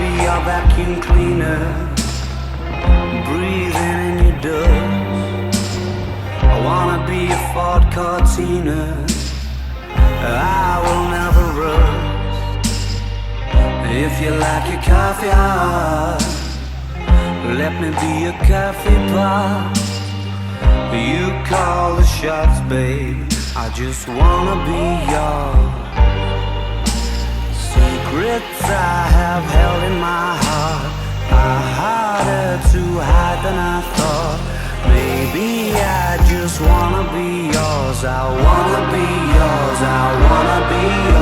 be your vacuum cleaner, breathing in your dust. I wanna be a Ford Cortina, I will never rust. If you like your coffee hot, let me be a coffee pot. You call the shots, babe, I just wanna be yours. Secrets I have held in my heart are harder to hide than I thought. Maybe I just wanna be yours. I wanna be yours. I wanna be yours.